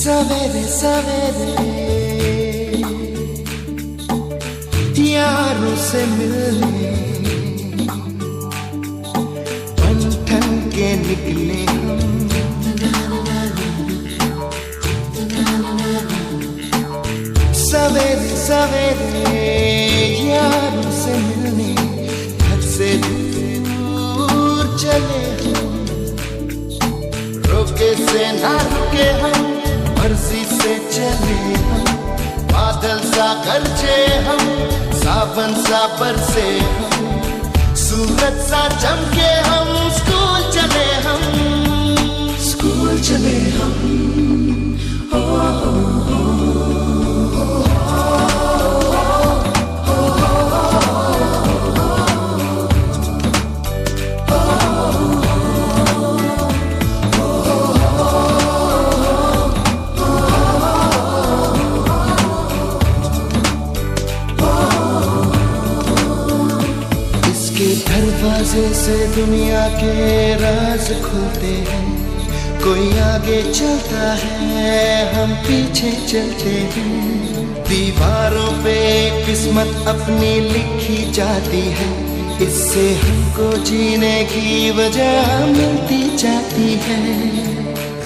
सवेरे सवेरे यारों से मिलने बन ठन के निकले सवेरे सवेरे यारों से मिलने घर से दूर चले हम, रोके से ना रुके हम, मर्जी से चले हम, बादल सा गरजे हम, सावन सा बरसे हम, सूरज सा चमके हम, स्कूल चले हम, स्कूल चले हम। हो, हो, हो, दरवाजे से दुनिया के राज खुलते हैं, कोई आगे चलता है हम पीछे चलते हैं, दीवारों पे किस्मत अपनी लिखी जाती है, इससे हमको जीने की वजह मिलती जाती है,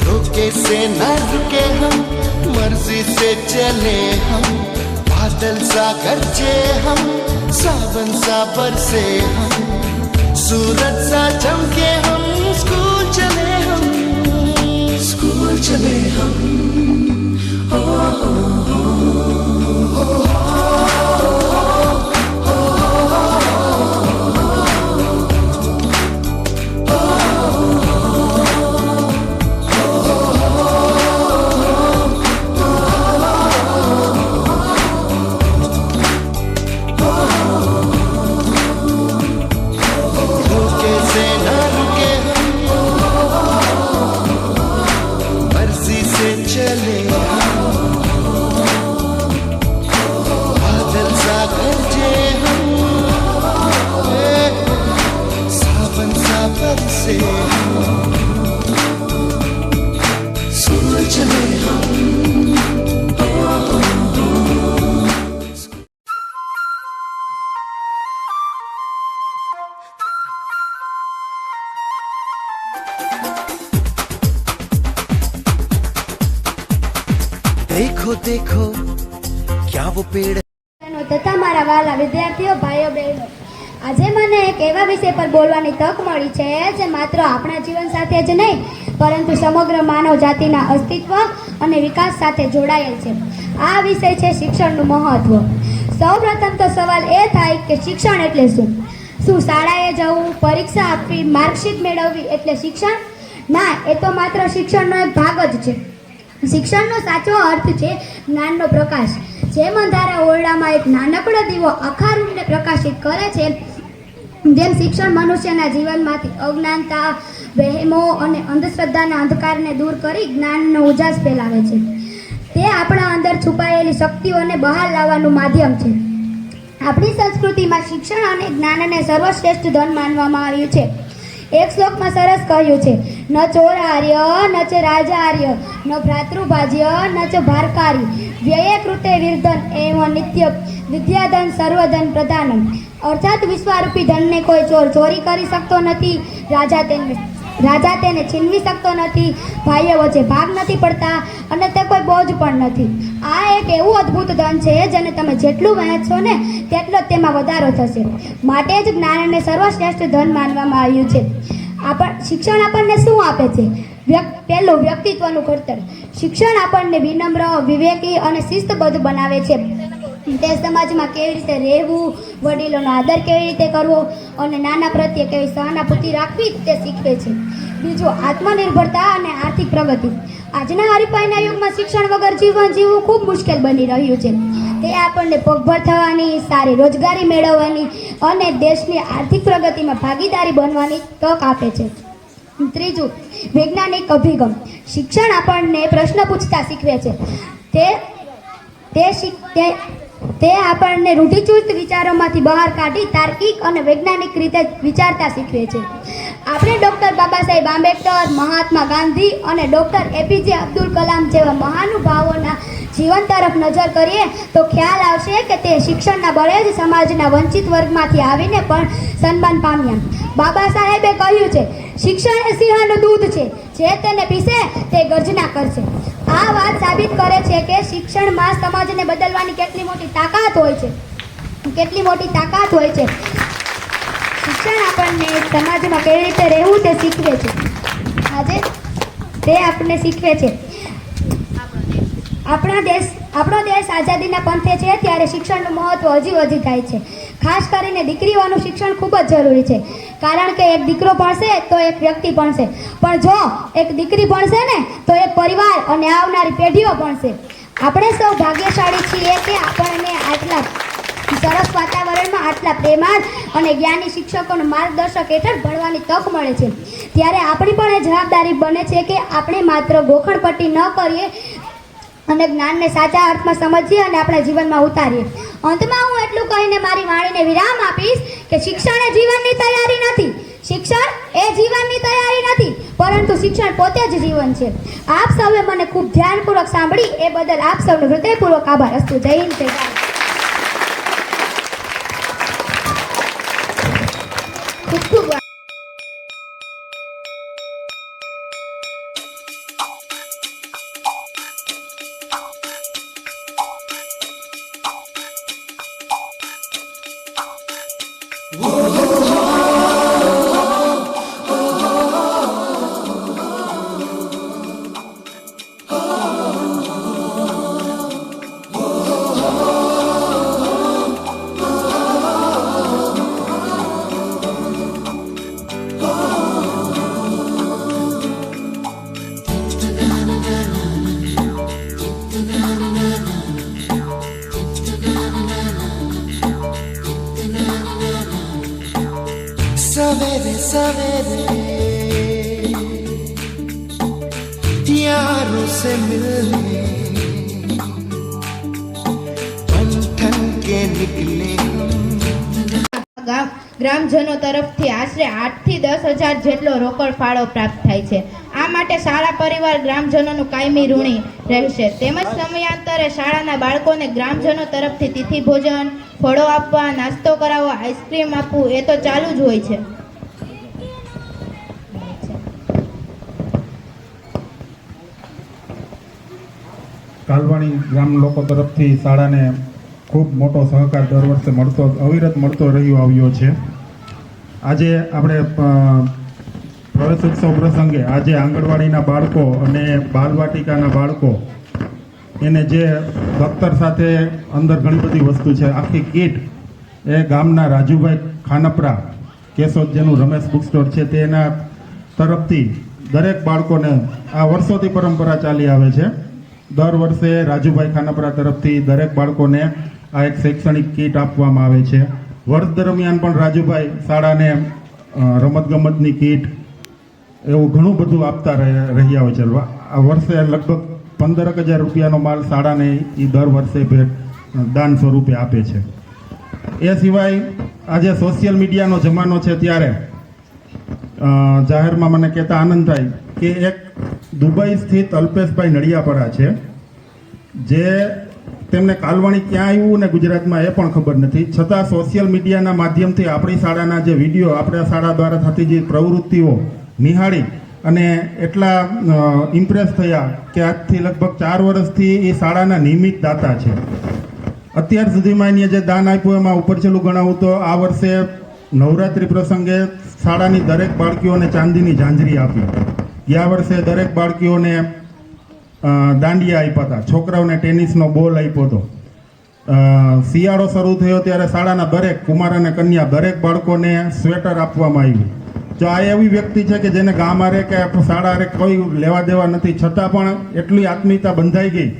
रोके से ना रुके हम, मर्जी से चले हम, बादल सा गरजे हम, सावन सा बरसे हम, सूरज सा चमके हम, स्कूल चले हम, स्कूल चले हम। हो, हो, हो, हो, हो, देखो देखो क्या वो पेड़ તથા મારા વાલા વિદ્યાર્થીઓ ભાઈઓ બહેનો, આજે મને એક એવા વિષય પર બોલવાની તક મળી છે જે માત્ર આપણા જીવન સાથે જ નહીં પરંતુ સમગ્ર માનવ જાતિના અસ્તિત્વ અને વિકાસ સાથે જોડાયેલ છે. આ વિષય છે શિક્ષણનું મહત્વ. સૌપ્રથમ તો સવાલ એ થાય કે શિક્ષણ એટલે શું? શું શાળાએ જવું, પરીક્ષા આપવી, માર્કશીટ મેળવવી એટલે શિક્ષણ? ના, એ તો માત્ર શિક્ષણનો એક ભાગ જ છે. શિક્ષણનો સાચો અર્થ છે જ્ઞાનનો પ્રકાશ. જેમ અંધારા ઓરડામાં એક નાનકડો દીવો આખા રૂમને પ્રકાશિત કરે છે, જેમ શિક્ષણ મનુષ્યના જીવનમાંથી અજ્ઞાનતા, વહેમો અને અંધશ્રદ્ધાના અંધકારને દૂર કરી જ્ઞાનનો ઉજાસ ફેલાવે છે. તે આપણા અંદર છુપાયેલી શક્તિઓને બહાર લાવવાનું માધ્યમ છે. આપણી સંસ્કૃતિમાં શિક્ષણ અને જ્ઞાનને સર્વશ્રેષ્ઠ ધન માનવામાં આવ્યું છે. એક શ્લોકમાં સરસ કહ્યું છે, ન ચોરાર્ય ન ચ રાજાર્ય ન ભ્રાતૃભાજ્ય ન ચ ભારકારી વ્યયે કૃતે વિર્ધન એવ નિત્ય વિદ્યાધન સર્વધન પ્રધાનમ. અર્થાત વિશ્વારૂપી ધનને કોઈ ચોર ચોરી કરી શકતો નથી, રાજા તેને છીનવી શકતો નથી, ભાઈઓ વચ્ચે ભાગ નથી પડતા અને તે કોઈ બોજ પણ નથી. આ એક એવું અદ્ભુત ધન છે જેને તમે જેટલું વહેંચશો ને તેટલો જ તેમાં વધારો થશે. માટે જ જ્ઞાનને સર્વશ્રેષ્ઠ ધન માનવામાં આવ્યું છે. શિક્ષણ આપણને શું આપે છે? પહેલું, વ્યક્તિત્વનું ઘડતર. શિક્ષણ આપણને વિનમ્ર, વિવેકી અને શિસ્તબદ્ધ બનાવે છે. તે સમાજમાં કેવી રીતે રહેવું, વડીલોનો આદર કેવી રીતે કરવો અને નાના પ્રત્યે કેવી સહાનુભૂતિ રાખવી તે શીખવે છે. બીજું, આત્મનિર્ભરતા અને આર્થિક પ્રગતિ. આજના હરીફાઈના યુગમાં શિક્ષણ વગર જીવન જીવવું ખૂબ મુશ્કેલ બની રહ્યું છે. તે આપણને પગભર થવાની, સારી રોજગારી મેળવવાની અને દેશની આર્થિક પ્રગતિમાં ભાગીદારી બનવાની તક આપે છે. ત્રીજું, વૈજ્ઞાનિક અભિગમ. શિક્ષણ આપણને પ્રશ્ન પૂછતા શીખવે છે. તે આપણને રૂઢિચુસ્ત વિચારોમાંથી બહાર કાઢી તાર્કિક અને વૈજ્ઞાનિક રીતે વિચારતા શીખવે છે. આપણે ડૉક્ટર બાબા સાહેબ આંબેડકર, મહાત્મા ગાંધી અને ડૉક્ટર એપીજે અબ્દુલ કલામ જેવા મહાનુભાવોના જીવન તરફ નજર કરીએ તો ખ્યાલ આવશે કે તે શિક્ષણના બળે જ સમાજના વંચિત વર્ગમાંથી આવીને પણ સન્માન પામ્યા. બાબા સાહેબે કહ્યું છે, શિક્ષણ એ સિંહનું દૂધ છે, જે તેને પીશે તે ગર્જના કરશે. આ વાત સાબિત કરે છે કે શિક્ષણમાં સમાજને બદલવાની કેટલી મોટી તાકાત હોય છે. શિક્ષણ આપણને સમાજમાં કેવી રીતે રહેવું તે શીખવે છે. આપણને શીખવે છે. આપણો દેશ આઝાદીના પંથે છે ત્યારે શિક્ષણનું મહત્વ હજી વધી જાય છે. ખાસ કરીને દીકરીઓનું શિક્ષણ ખૂબ જ જરૂરી છે, કારણ કે એક દીકરો ભણશે તો એક વ્યક્તિ ભણશે, પણ જો એક દીકરી ભણશે ને તો એક પરિવાર અને આવનારી પેઢીઓ ભણશે. આપણે સૌ ભાગ્યશાળી છીએ કે આપણને આટલા સરસ વાતાવરણમાં આટલા પ્રેમાળ અને જ્ઞાની શિક્ષકોના માર્ગદર્શક હેઠળ ભણવાની તક મળે છે. ત્યારે આપણી પણ એ જવાબદારી બને છે કે આપણે માત્ર ગોખણપટ્ટી ન કરીએ અને જ્ઞાનને સાચા અર્થમાં સમજીએ અને આપણા જીવનમાં ઉતારીએ. અંતમાં હું એટલું કહીને મારી વાણીને વિરામ આપીશ કે શિક્ષણ એ જીવનની તૈયારી નથી. શિક્ષણ એ જીવનની તૈયારી નથી, પરંતુ શિક્ષણ પોતે જ જીવન છે. આપ સૌએ મને ખૂબ ધ્યાનપૂર્વક સાંભળી એ બદલ આપ સૌનો હૃદયપૂર્વક આભાર. અસ્તુ. જય હિન્દ. જય ભારત. ખૂબ ખૂબ सवेरे सवेरे यारों से मिलने ठन ठन के निकले ગ્રામજનો તરફથી આશરે 8 થી 10,000 જેટલો રોકડ ફાળો પ્રાપ્ત થાય છે. આ માટે શાળા પરિવાર ગ્રામજનોનું કાયમી ઋણી રહેશે. તેમજ સમયાંતરે શાળાના બાળકોને ગ્રામજનો તરફથી તિથિ ભોજન, ફળો આપવા, નાસ્તો કરાવવો, આઈસ્ક્રીમ આપવું એ તો ચાલુ જ હોય છે. કાલવાણી ગ્રામ લોકો તરફથી શાળાને ખૂબ મોટો સહકાર દર વર્ષે અવિરત મળતો આવ્યો છે. આજે આપણે પ્રવેશ ઉત્સવ પ્રસંગે આજે આંગણવાડીના બાળકો અને બાલવાટિકાના બાળકો એને જે દફતર સાથે અંદર ઘણી બધી વસ્તુ છે, આખી કીટ એ ગામના રાજુભાઈ ખાનપરા કેશોદ, જેનું રમેશ બુક સ્ટોર છે, તેના તરફથી દરેક બાળકોને આ વર્ષોથી પરંપરા ચાલી આવે છે. દર વર્ષે રાજુભાઈ ખાનપરા તરફથી દરેક બાળકોને આ એક શૈક્ષણિક કીટ આપવામાં આવે છે. વર્ષ દરમિયાન પણ રાજુભાઈ શાળાને રમતગમતની કીટ એવું ઘણું બધું આપતા રહ્યા હોય છે. આ વર્ષે લગભગ 15,000 રૂપિયાનો માલ શાળાને એ દર વર્ષે ભેટ દાન સ્વરૂપે આપે છે. એ સિવાય આજે સોશિયલ મીડિયાનો જમાનો છે ત્યારે જાહેરમાં મને કહેતા આનંદ થાય કે એક દુબઈ સ્થિત અલ્પેશભાઈ નડિયાપરા છે, જે તેમને કાલવાણી ક્યાં આવ્યું ને ગુજરાતમાં એ પણ ખબર નથી, છતાં સોશિયલ મીડિયાના માધ્યમથી આપણી શાળાના જે વિડીયો, આપણા શાળા દ્વારા થતી જે પ્રવૃત્તિઓ નિહાળી અને એટલા ઇમ્પ્રેસ થયા કે આજથી લગભગ 4 વર્ષથી એ શાળાના નિયમિત દાતા છે. અત્યાર સુધીમાં એને જે દાન આપ્યું એમાં ઉપર છેલ્લું ગણાવું તો આ વર્ષે નવરાત્રિ પ્રસંગે શાળાની દરેક બાળકીઓને ચાંદીની ઝાંઝરી આપી. ગયા વર્ષે દરેક બાળકીઓને દાંડિયા આપ્યા હતા, છોકરાઓને ટેનિસનો બોલ આપ્યો હતો. શિયાળો શરૂ થયો ત્યારે શાળાના દરેક કુમાર અને કન્યા દરેક બાળકોને સ્વેટર આપવામાં આવ્યું. જો આ એવી વ્યક્તિ છે કે જેને ગામ આરે કે શાળા આરે કોઈ લેવા દેવા નથી, છતાં પણ એટલી આત્મીયતા બંધાઈ ગઈ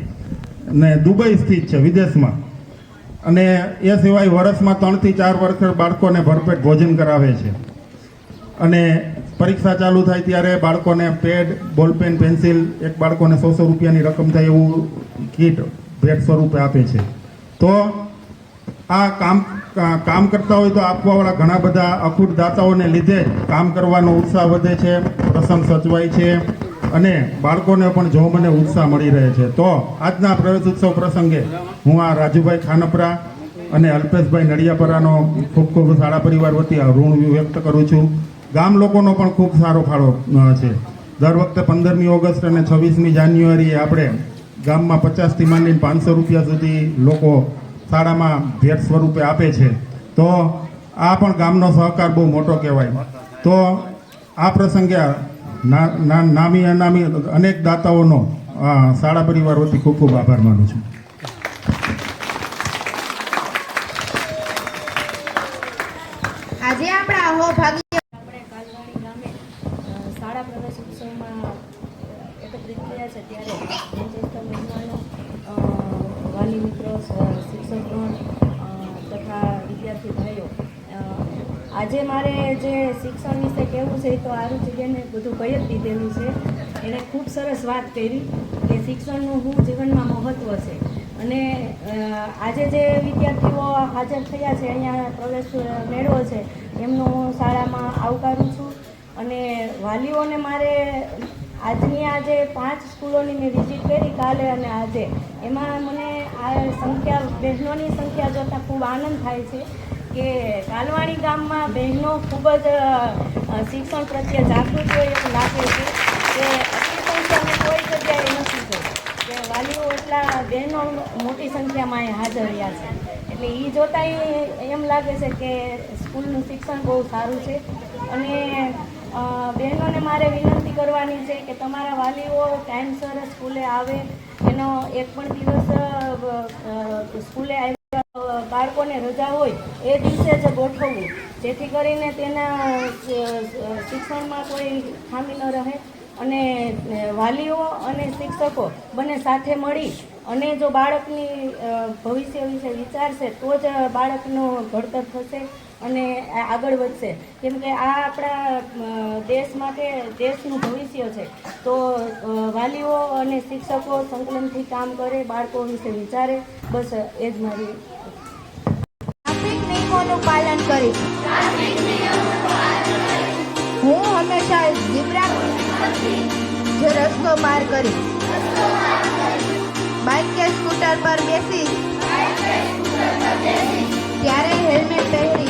ને દુબઈ સ્થિત છે વિદેશમાં, અને એ સિવાય વર્ષમાં 3 થી 4 વર્ષ બાળકોને ભરપેટ ભોજન કરાવે છે. અને પરીક્ષા ચાલુ થાય ત્યારે બાળકોને પેડ, બોલપેન, પેન્સિલ, એક બાળકોને 100 રૂપિયાની રકમ થાય એવું કીટ ભેટ સ્વરૂપે આપે છે. તો આ કામ કરતા હોય તો આપવાવાળા ઘણા બધા અખૂટ દાતાઓને લીધે જ કામ કરવાનો ઉત્સાહ વધે છે, પ્રસંગ સચવાય છે અને બાળકોને પણ જો મને ઉત્સાહ મળી રહે છે. તો આજના પ્રવેશ ઉત્સવ પ્રસંગે હું આ રાજુભાઈ ખાનપરા અને અલ્પેશભાઈ નડિયાપરાનો ખૂબ ખૂબ શાળા પરિવાર વતી ઋણ વ્યક્ત કરું છું. ગામ લોકોનો પણ ખૂબ સારો ફાળો છે. દર વખતે 15મી ઓગસ્ટ અને 26મી જાન્યુઆરીએ આપણે ગામમાં 50 થી માંડીને 500 રૂપિયા સુધી લોકો શાળામાં ભેટ સ્વરૂપે આપે છે. તો આ પણ ગામનો સહકાર બહુ મોટો કહેવાય. તો આ પ્રસંગે નામી અનામી અનેક દાતાઓનો શાળા પરિવાર વતી ખૂબ ખૂબ આભાર માનું છું. આજે આપણા અહોભાગ્ય આપણે કાલવાણી ગામે શાળા પ્રવેશ ઉત્સવમાં એકત્રિત થયા છે ત્યારે મંચસ્થ મહેમાનો, વાલી મિત્રો, શિક્ષકગણ તથા વિદ્યાર્થી ભાઈઓ, આજે મારે જે શિક્ષણ વિશે કહેવું છે એ તો આરુચિબેને બધું કહી જ દીધેલું છે. એણે ખૂબ સરસ વાત કરી કે શિક્ષણનું શું જીવનમાં મહત્ત્વ છે. અને આજે જે વિદ્યાર્થીઓ હાજર થયા છે, અહીંયા પ્રવેશ મેળવો છે, એમનો હું શાળામાં આવકારું છું. અને વાલીઓને મારે આજની આ જે 5 સ્કૂલોની મેં વિઝિટ કરી કાલે અને આજે, એમાં મને આ સંખ્યા, બહેનોની સંખ્યા જોતાં ખૂબ આનંદ થાય છે કે કાલવાણી ગામમાં બહેનો ખૂબ જ શિક્ષણ પ્રત્યે જાગૃત હોય એવું લાગે છે કે આટલી સંખ્યા મેં કોઈ જગ્યાએ નથી જોઈ કે વાલીઓ એટલા બહેનો મોટી સંખ્યામાં અહીં હાજર રહ્યા છે. એટલે એ જોતાં એમ લાગે છે કે સ્કૂલનું શિક્ષણ બહુ સારું છે. અને બહેનોને મારે વિનંતી કરવાની છે કે તમારા વાલીઓ ટાઈમસર સ્કૂલે આવે, એનો એક પણ દિવસ સ્કૂલે આવ્યા બાળકોને રજા હોય એ દિવસે જ ગોઠવવું, જેથી કરીને તેના શિક્ષણમાં કોઈ ખામી ન રહે. અને વાલીઓ અને શિક્ષકો બંને સાથે મળી અને જો બાળકની ભવિષ્ય વિશે વિચારશે તો જ બાળકનું ઘડતર થશે અને આગળ વધશે. કેમ કે આ આપણા દેશ માટે, દેશનું ભવિષ્ય છે. તો વાલીઓ અને શિક્ષકો સંકલનથી કામ કરે, બાળકો વિશે વિચારે. બસ એ જ મારી. ટ્રાફિક નિયમોનું પાલન કરીશ. હું હંમેશા ઝીબ્રા જે રસ્તો પાર કરીશ. બાઇક કે સ્કૂટર પર બેસીશ ત્યારે હેલ્મેટ પહેરી